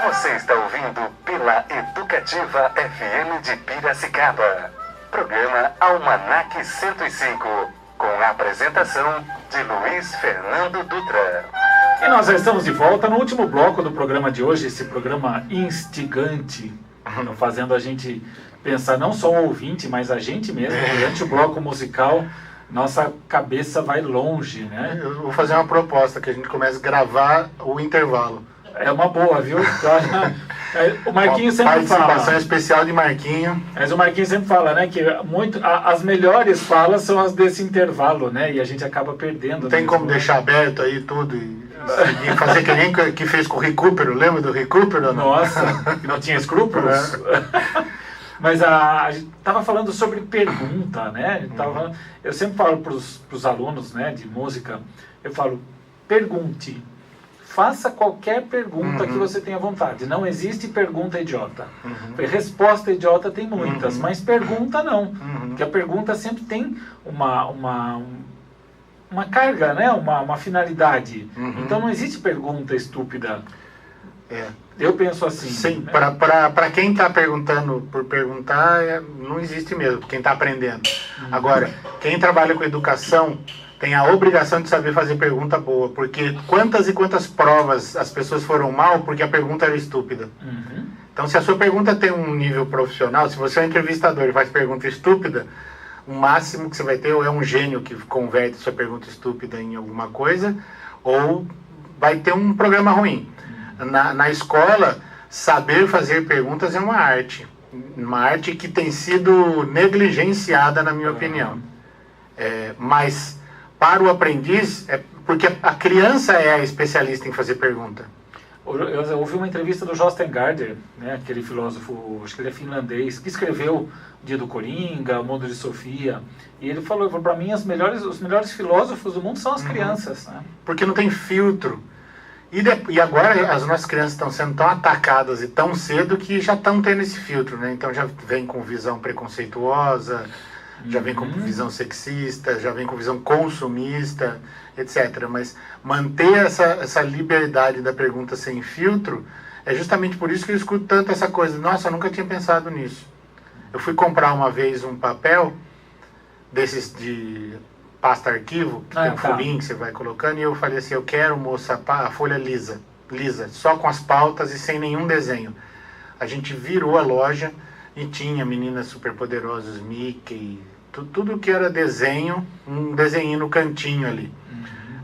Você está ouvindo pela Educativa FM de Piracicaba. Programa Almanac 105, com a apresentação de Luiz Fernando Dutra. E nós já estamos de volta no último bloco do programa de hoje, esse programa instigante, fazendo a gente pensar, não só o ouvinte, mas a gente mesmo. Durante o bloco musical, nossa cabeça vai longe, né? Eu vou fazer uma proposta, que a gente comece a gravar o intervalo. É uma boa, viu? O Marquinhos sempre fala. Participação especial de Marquinho. Mas o Marquinhos sempre fala, né? Que as melhores falas são as desse intervalo, né? E a gente acaba perdendo. Não tem como deixar aberto aí tudo e fazer que nem que fez com o Recupero. Lembra do Recupero? Nossa, que não tinha escrúpulos. Mas a gente estava falando sobre pergunta, né? Eu sempre falo para os alunos, né, de música, eu falo, pergunte. Faça qualquer pergunta que você tenha vontade. Não existe pergunta idiota. Resposta idiota tem muitas, mas pergunta não. Porque a pergunta sempre tem uma carga, né? Uma finalidade. Então não existe pergunta estúpida. Eu penso assim. Sim, né? para quem está perguntando por perguntar, não existe mesmo, quem está aprendendo. Agora, quem trabalha com educação tem a obrigação de saber fazer pergunta boa, porque quantas e quantas provas as pessoas foram mal porque a pergunta era estúpida. Então, se a sua pergunta tem um nível profissional, se você é um entrevistador e faz pergunta estúpida, o máximo que você vai ter ou é um gênio que converte sua pergunta estúpida em alguma coisa, ou vai ter um programa ruim. Na escola, saber fazer perguntas é uma arte que tem sido negligenciada, na minha opinião. Mas para o aprendiz, porque a criança é a especialista em fazer pergunta. Eu ouvi uma entrevista do Jostein Gaarder, né, aquele filósofo, acho que ele é finlandês, que escreveu O Dia do Coringa, O Mundo de Sofia, e ele falou para mim, os melhores filósofos do mundo são as crianças. Né? Porque não tem filtro. E agora as nossas crianças estão sendo tão atacadas e tão cedo que já estão tendo esse filtro, né? Então já vem com visão preconceituosa, já vem com visão sexista, já vem com visão consumista, etc. Mas manter essa liberdade da pergunta sem filtro é justamente por isso que eu escuto tanto essa coisa. Nossa, eu nunca tinha pensado nisso. Eu fui comprar uma vez um papel desses de pasta arquivo, que tem um furinho que você vai colocando, e eu falei assim, eu quero, moça, a folha lisa, só com as pautas e sem nenhum desenho. A gente virou a loja e tinha Meninas Superpoderosas, Mickey, tudo que era desenho, um desenho no cantinho ali.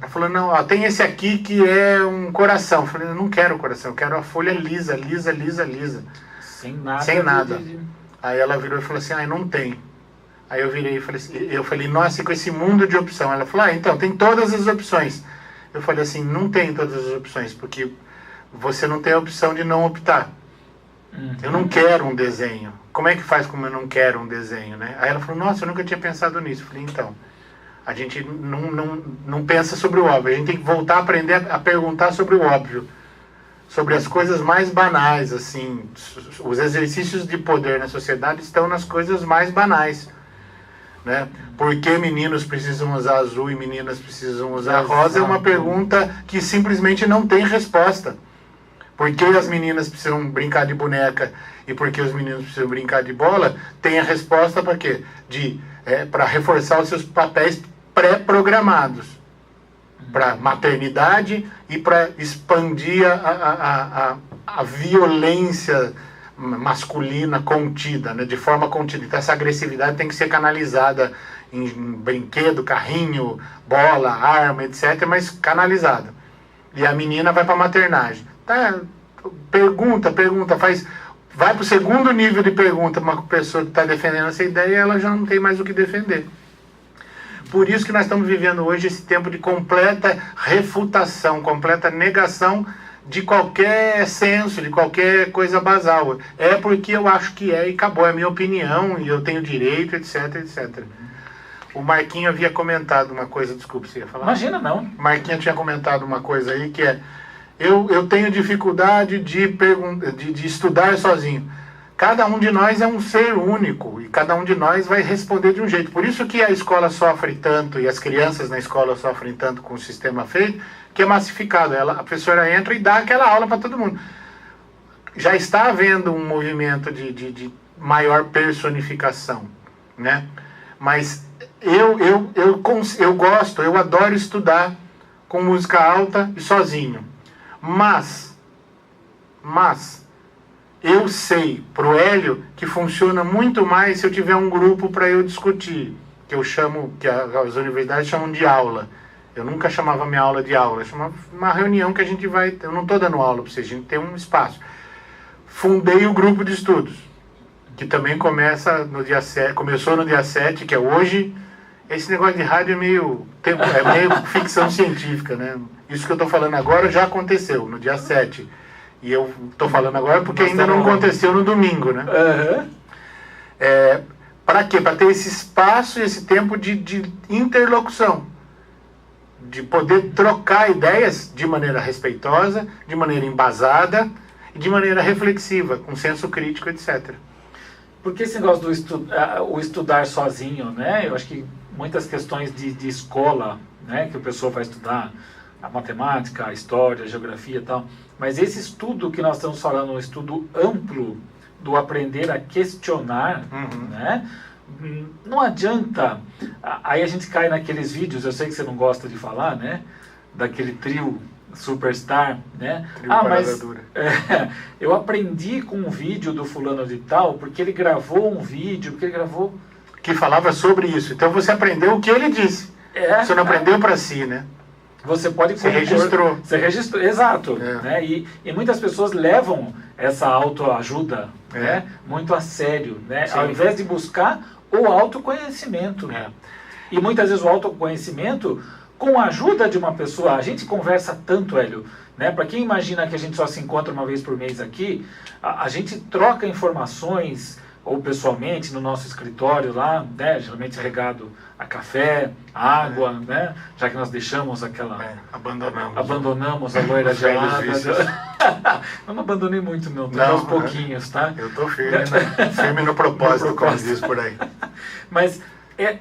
Ela falou, não, ó, tem esse aqui que é um coração. Eu falei, eu não quero coração, eu quero a folha lisa. Sem nada. Sem nada. Aí ela virou e falou assim, não tem. Aí eu virei e falei, nossa, e com esse mundo de opção? Ela falou, então, tem todas as opções. Eu falei assim, não tem todas as opções, porque você não tem a opção de não optar. Eu não quero um desenho. Como é que faz como eu não quero um desenho, né? Aí ela falou, nossa, eu nunca tinha pensado nisso. Eu falei, então, a gente não pensa sobre o óbvio. A gente tem que voltar a aprender a perguntar sobre o óbvio. Sobre as coisas mais banais, assim. Os exercícios de poder na sociedade estão nas coisas mais banais. Né? Por que meninos precisam usar azul e meninas precisam usar rosa? É uma pergunta que simplesmente não tem resposta. Por que as meninas precisam brincar de boneca e por que os meninos precisam brincar de bola? Tem a resposta para quê? Para reforçar os seus papéis pré-programados. Para maternidade e para expandir a violência masculina contida, né, de forma contida. Então essa agressividade tem que ser canalizada em brinquedo, carrinho, bola, arma, etc., mas canalizada. E a menina vai para a maternagem. Tá, pergunta, vai para o segundo nível de pergunta, uma pessoa que está defendendo essa ideia, ela já não tem mais o que defender. Por isso que nós estamos vivendo hoje esse tempo de completa refutação, completa negação de qualquer senso, de qualquer coisa basal. É porque eu acho que é e acabou, é a minha opinião e eu tenho direito, etc, etc. O Marquinho havia comentado uma coisa, desculpe, você ia falar? Imagina, não. O Marquinho tinha comentado uma coisa aí que é, eu tenho dificuldade de estudar sozinho. Cada um de nós é um ser único e cada um de nós vai responder de um jeito. Por isso que a escola sofre tanto e as crianças na escola sofrem tanto com o sistema feito, que é massificado. A professora entra e dá aquela aula para todo mundo. já está havendo um movimento de maior personificação, né? Mas eu gosto, eu adoro estudar com música alta e sozinho. Mas eu sei pro Hélio que funciona muito mais se eu tiver um grupo para eu discutir, que eu chamo, que as universidades chamam de aula. Eu nunca chamava minha aula de aula, eu chamava uma reunião que a gente vai, eu não estou dando aula para vocês, a gente tem um espaço. Fundei o grupo de estudos, que também começou no dia 7, que é hoje. Esse negócio de rádio é meio ficção científica, né? Isso que eu estou falando agora já aconteceu, no dia 7. E eu estou falando agora porque ainda não aconteceu no domingo, né? Para quê? Para ter esse espaço e esse tempo de interlocução. De poder trocar ideias de maneira respeitosa, de maneira embasada e de maneira reflexiva, com senso crítico, etc. Porque esse negócio do estudar sozinho, né? Eu acho que muitas questões de escola, né? Que o pessoal vai estudar a matemática, a história, a geografia e tal. Mas esse estudo que nós estamos falando, um estudo amplo do aprender a questionar, né? Não adianta. Aí a gente cai naqueles vídeos, eu sei que você não gosta de falar, né? Daquele trio Superstar, né? Mas eu aprendi com um vídeo do fulano de tal, porque ele gravou um vídeo, que falava sobre isso. Então você aprendeu o que ele disse. Você não aprendeu para si, né? Você pode... Você registrou. Você registrou, exato. Né? E muitas pessoas levam essa autoajuda, né? Muito a sério, né? Ao invés de buscar o autoconhecimento. E muitas vezes o autoconhecimento, com a ajuda de uma pessoa, a gente conversa tanto, Hélio, né? Para quem imagina que a gente só se encontra uma vez por mês aqui, a gente troca informações, ou pessoalmente, no nosso escritório lá, né? Geralmente regado a café, a água, né? Já que nós deixamos aquela... Abandonamos a loira gelada. Eu não abandonei muito, não. Tô aos pouquinhos, tá? Eu tô firme no propósito, como diz por aí. Mas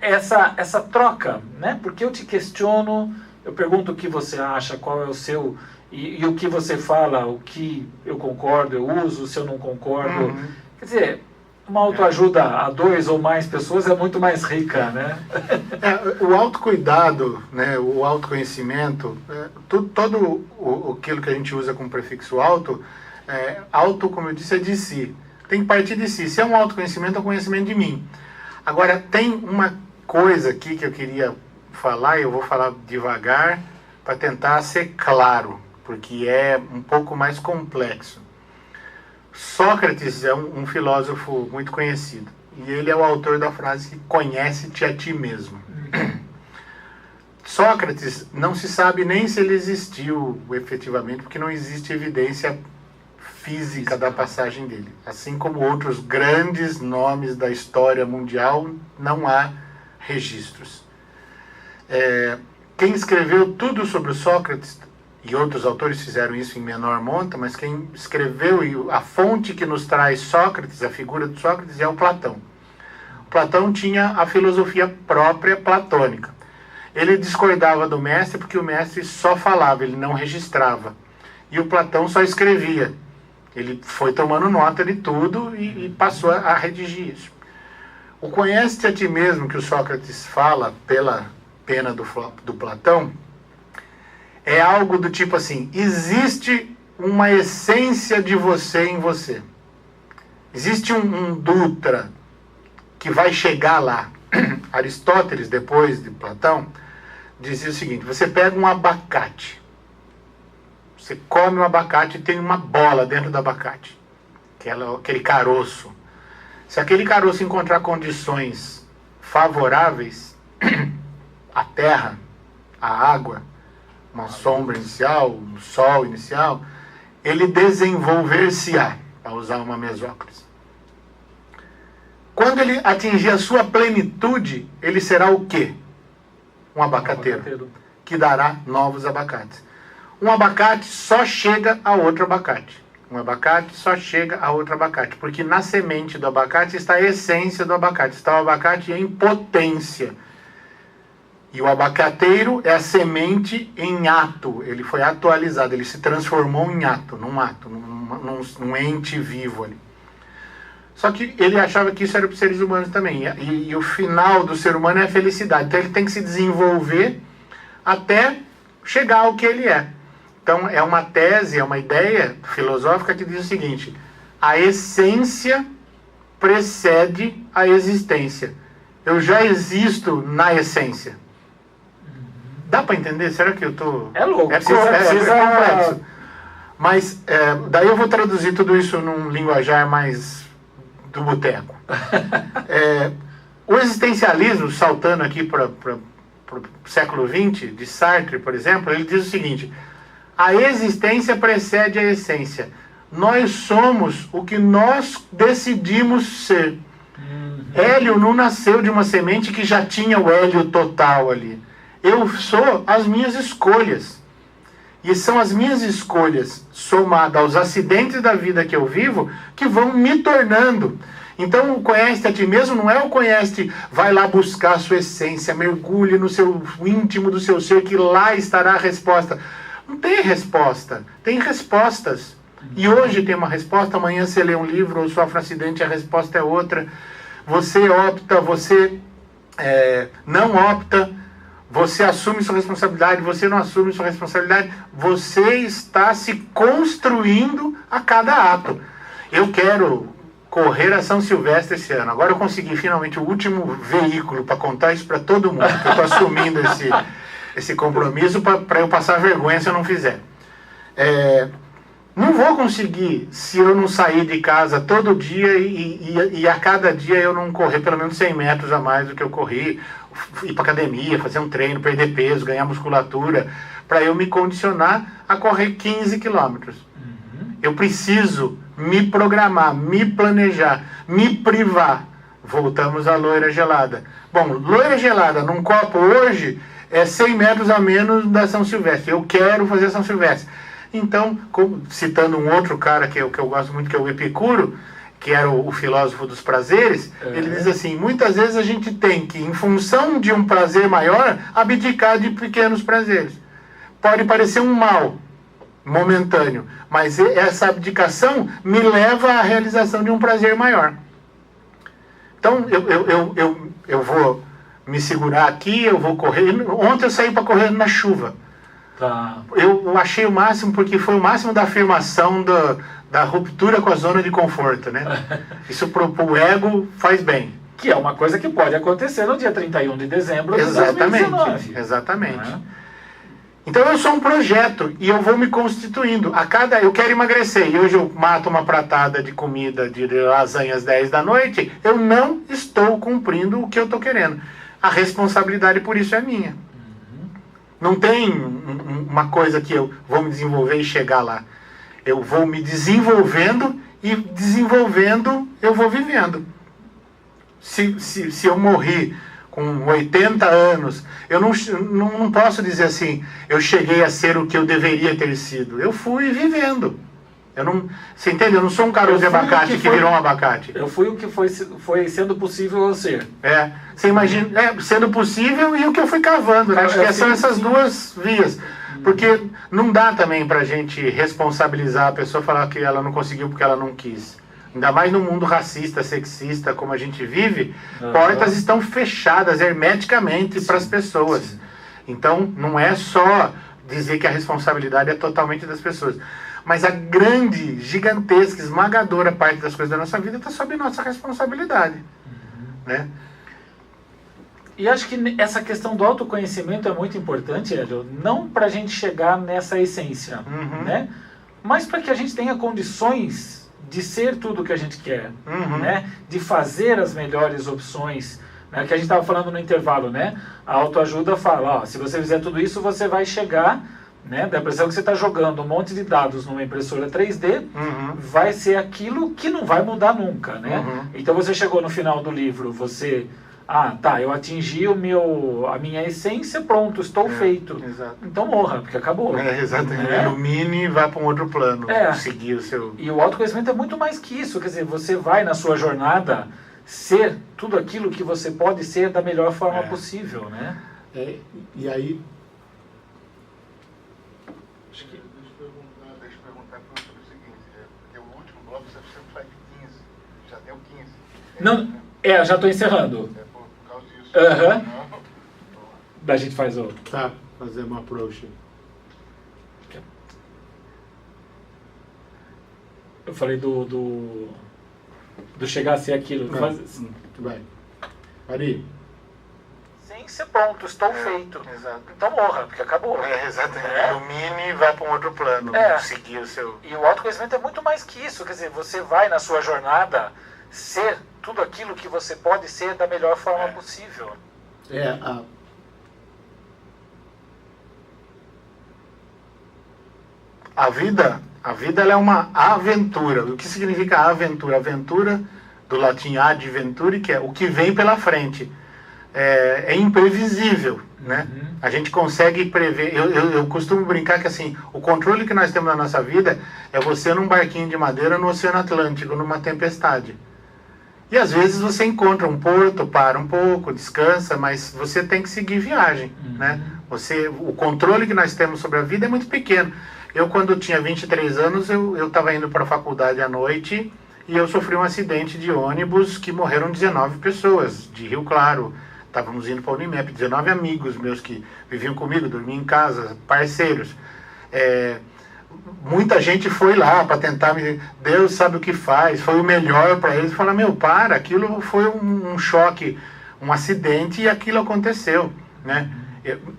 essa troca, né? Porque eu te questiono, eu pergunto o que você acha, qual é o seu... E o que você fala, o que eu concordo, eu uso, se eu não concordo. Quer dizer... Uma autoajuda a 2 ou mais pessoas é muito mais rica, né? O autocuidado, né, o autoconhecimento, todo aquilo que a gente usa com prefixo auto, auto, como eu disse, é de si. Tem que partir de si. Se é um autoconhecimento, é um conhecimento de mim. Agora, tem uma coisa aqui que eu queria falar, e eu vou falar devagar, para tentar ser claro, porque é um pouco mais complexo. Sócrates é um filósofo muito conhecido. E ele é o autor da frase que conhece-te a ti mesmo. Sócrates, não se sabe nem se ele existiu efetivamente, porque não existe evidência física da passagem dele. Assim como outros grandes nomes da história mundial, não há registros. Quem escreveu tudo sobre o Sócrates, e outros autores fizeram isso em menor monta, mas quem escreveu, e a fonte que nos traz Sócrates, a figura de Sócrates, é o Platão. Platão tinha a filosofia própria platônica. Ele discordava do mestre porque o mestre só falava, ele não registrava. E o Platão só escrevia. Ele foi tomando nota de tudo e passou a redigir isso. O conhece-te a ti mesmo que o Sócrates fala pela pena do Platão, é algo do tipo assim: existe uma essência de você em você. Existe um Dutra que vai chegar lá. Aristóteles, depois de Platão, dizia o seguinte: você pega um abacate, você come um abacate e tem uma bola dentro do abacate, aquele caroço. Se aquele caroço encontrar condições favoráveis, a terra, a água, uma sombra inicial, um sol inicial, ele desenvolver-se-á, para usar uma mesóclise. Quando ele atingir a sua plenitude, ele será o quê? Um abacateiro, que dará novos abacates. Um abacate só chega a outro abacate. Um abacate só chega a outro abacate, porque na semente do abacate está a essência do abacate, está o abacate em potência. E o abacateiro é a semente em ato, ele foi atualizado, ele se transformou em ato, num num ente vivo ali. Só que ele achava que isso era para os seres humanos também. E o final do ser humano é a felicidade. Então ele tem que se desenvolver até chegar ao que ele é. Então é uma tese, é uma ideia filosófica que diz o seguinte: a essência precede a existência. Eu já existo na essência. Dá para entender? Será que eu estou... É louco. É complexo. Mas daí eu vou traduzir tudo isso num linguajar mais do boteco. O existencialismo, saltando aqui para o século XX, de Sartre, por exemplo, ele diz o seguinte: a existência precede a essência. Nós somos o que nós decidimos ser. Hélio não nasceu de uma semente que já tinha o hélio total ali. Eu sou as minhas escolhas. E são as minhas escolhas, somadas aos acidentes da vida que eu vivo, que vão me tornando. Então, o conhece a ti mesmo não é o conhece, vai lá buscar a sua essência, mergulhe no seu íntimo do seu ser, que lá estará a resposta. Não tem resposta, tem respostas. E hoje tem uma resposta, amanhã você lê um livro ou sofre um acidente, a resposta é outra. Você opta, você não opta, você assume sua responsabilidade, você não assume sua responsabilidade. Você está se construindo a cada ato. Eu quero correr a São Silvestre esse ano. Agora eu consegui finalmente o último veículo para contar isso para todo mundo, que eu estou assumindo esse compromisso para eu passar vergonha se eu não fizer. Não vou conseguir se eu não sair de casa todo dia e a cada dia eu não correr pelo menos 100 metros a mais do que eu corri, ir para academia, fazer um treino, perder peso, ganhar musculatura, para eu me condicionar a correr 15 quilômetros. Eu preciso me programar, me planejar, me privar. Voltamos à loira gelada. Bom, loira gelada num copo hoje é 100 metros a menos da São Silvestre. Eu quero fazer São Silvestre. Então, citando um outro cara que eu gosto muito, que é o Epicuro, que era o filósofo dos prazeres, ele diz assim: muitas vezes a gente tem que, em função de um prazer maior, abdicar de pequenos prazeres. Pode parecer um mal momentâneo, mas essa abdicação me leva à realização de um prazer maior. Então, eu vou me segurar aqui, eu vou correr. Ontem eu saí para correr na chuva. Tá. Eu achei o máximo, porque foi o máximo da afirmação da ruptura com a zona de conforto, né? Isso pro ego faz bem. Que é uma coisa que pode acontecer no dia 31 de dezembro de 2019. Exatamente. Então eu sou um projeto e eu vou me constituindo. Eu quero emagrecer e hoje eu mato uma pratada de comida de lasanha às 10 da noite, eu não estou cumprindo o que eu estou querendo. A responsabilidade por isso é minha. Não tem uma coisa que eu vou me desenvolver e chegar lá. Eu vou me desenvolvendo e desenvolvendo eu vou vivendo. Se eu morrer com 80 anos, eu não posso dizer assim, eu cheguei a ser o que eu deveria ter sido. Eu fui vivendo. Você entende? Eu não sou um caroço de abacate que virou um abacate. Eu fui o que foi sendo possível eu ser. Você imagina, sendo possível e o que eu fui cavando, né? Acho que são essas duas vias. Porque não dá também pra gente responsabilizar a pessoa, falar que ela não conseguiu porque ela não quis. Ainda mais no mundo racista, sexista, como a gente vive, portas estão fechadas hermeticamente para as pessoas. Sim. Então, não é só dizer que a responsabilidade é totalmente das pessoas. Mas a grande, gigantesca, esmagadora parte das coisas da nossa vida está sob nossa responsabilidade. Né? E acho que essa questão do autoconhecimento é muito importante, Hélio, não para a gente chegar nessa essência, né? Mas para que a gente tenha condições de ser tudo o que a gente quer, né? De fazer as melhores opções, né? Que a gente estava falando no intervalo, né? A autoajuda fala, ó, se você fizer tudo isso, você vai chegar, né? Da impressão que você está jogando um monte de dados numa impressora 3D, vai ser aquilo que não vai mudar nunca, né? Então você chegou no final do livro, você... eu atingi a minha essência, pronto, estou feito. Exato. Então morra, porque acabou. Exatamente. Ilumine e vá para um outro plano. Seguir o seu... E o autoconhecimento é muito mais que isso. Quer dizer, você vai na sua jornada ser tudo aquilo que você pode ser da melhor forma possível, né? E aí... Deixa eu perguntar sobre o seguinte. você faz 15. Já deu 15. Não, já estou encerrando. É por causa disso. Da gente faz o... Tá, fazer uma approach. Eu falei do chegar a ser aquilo. Muito bem. Ari. Sem ser ponto, estou feito. Exato. Então morra, porque acabou. Exatamente. É. Ilumine e vai para um outro plano. Seguir o seu... E o autoconhecimento é muito mais que isso. Quer dizer, você vai na sua jornada ser tudo aquilo que você pode ser da melhor forma possível. A vida ela é uma aventura. O que significa aventura? Aventura, do latim adventure, que é o que vem pela frente. É imprevisível, né? A gente consegue prever. Eu costumo brincar que assim, o controle que nós temos na nossa vida é você num barquinho de madeira no Oceano Atlântico, numa tempestade. E às vezes você encontra um porto, para um pouco, descansa, mas você tem que seguir viagem, né? O controle que nós temos sobre a vida é muito pequeno. Eu, quando tinha 23 anos, eu estava indo para a faculdade à noite e eu sofri um acidente de ônibus que morreram 19 pessoas, de Rio Claro. Estávamos indo para a Unimep, 19 amigos meus que viviam comigo, dormiam em casa, parceiros. Muita gente foi lá para tentar me... Deus sabe o que faz, foi o melhor para eles. Falar, aquilo foi um choque, um acidente e aquilo aconteceu, né?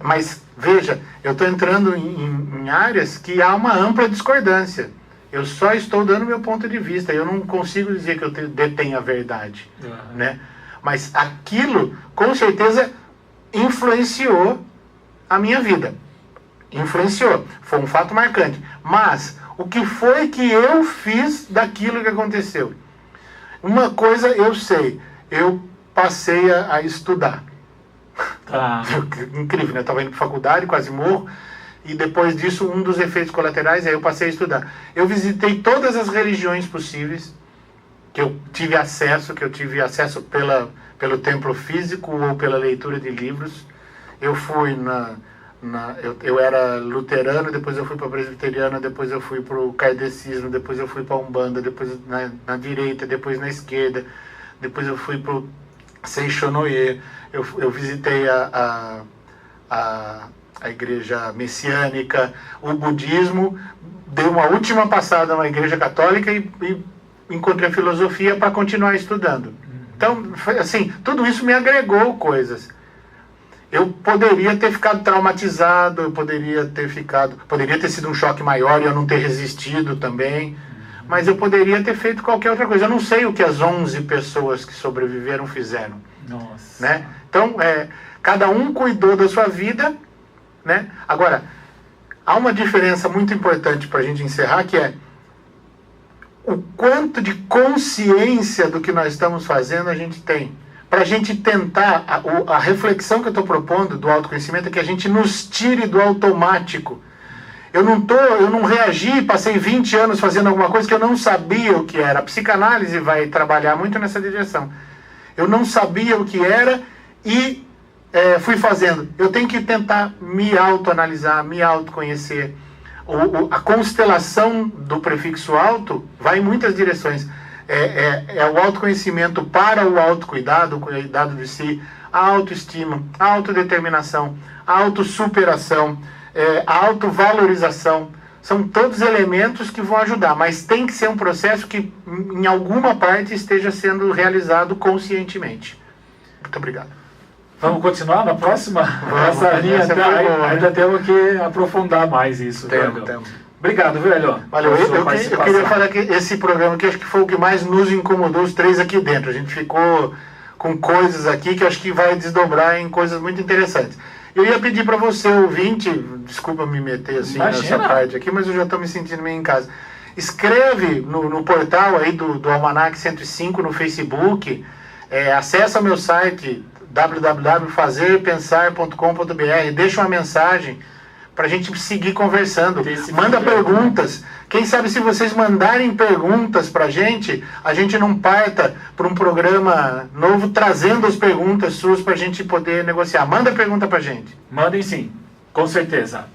Mas, veja, eu estou entrando em áreas que há uma ampla discordância. Eu só estou dando meu ponto de vista. Eu não consigo dizer que eu detenho a verdade, né? Mas aquilo, com certeza, influenciou a minha vida. Influenciou. Foi um fato marcante. Mas, o que foi que eu fiz daquilo que aconteceu? Uma coisa eu sei. Eu passei a estudar. Incrível, né? Eu estava indo para a faculdade, quase morro. E depois disso, um dos efeitos colaterais é eu passei a estudar. Eu visitei todas as religiões possíveis que eu tive acesso pelo templo físico ou pela leitura de livros. Eu fui eu era luterano, depois eu fui para presbiteriano, depois eu fui para o kardecismo, depois eu fui para a Umbanda, depois na direita, depois na esquerda, depois eu fui para o Seixonoye. Eu visitei a igreja messiânica, o budismo, dei uma última passada na igreja católica e encontrei a filosofia para continuar estudando. Então, assim, tudo isso me agregou coisas. Eu poderia ter ficado traumatizado, eu poderia ter sido um choque maior e eu não ter resistido também, mas eu poderia ter feito qualquer outra coisa. Eu não sei o que as 11 pessoas que sobreviveram fizeram. Nossa. Né? Então, cada um cuidou da sua vida, né? Agora, há uma diferença muito importante para a gente encerrar, que é o quanto de consciência do que nós estamos fazendo a gente tem. Para a gente tentar, a reflexão que eu estou propondo do autoconhecimento é que a gente nos tire do automático. Eu não reagi, passei 20 anos fazendo alguma coisa que eu não sabia o que era. A psicanálise vai trabalhar muito nessa direção. Eu não sabia o que era e fui fazendo. Eu tenho que tentar me autoanalisar, me autoconhecer. A constelação do prefixo auto vai em muitas direções. É o autoconhecimento para o autocuidado, o cuidado de si, a autoestima, a autodeterminação, a autossuperação, a autovalorização. São todos elementos que vão ajudar, mas tem que ser um processo que em alguma parte esteja sendo realizado conscientemente. Muito obrigado. Vamos continuar na próxima? Vamos, essa linha ainda né? Temos que aprofundar mais isso. Temos. Obrigado, velho. Valeu. Eu queria falar que esse programa que acho que foi o que mais nos incomodou, os três aqui dentro. A gente ficou com coisas aqui que acho que vai desdobrar em coisas muito interessantes. Eu ia pedir para você, ouvinte, desculpa me meter assim nessa parte aqui, mas eu já estou me sentindo meio em casa. Escreve no portal aí do Almanac 105 no Facebook, acessa o meu site www.fazerpensar.com.br, deixa uma mensagem para a gente seguir conversando. Manda perguntas. Quem sabe se vocês mandarem perguntas para a gente não parta para um programa novo trazendo as perguntas suas para a gente poder negociar. Manda pergunta para a gente. Mandem sim, com certeza.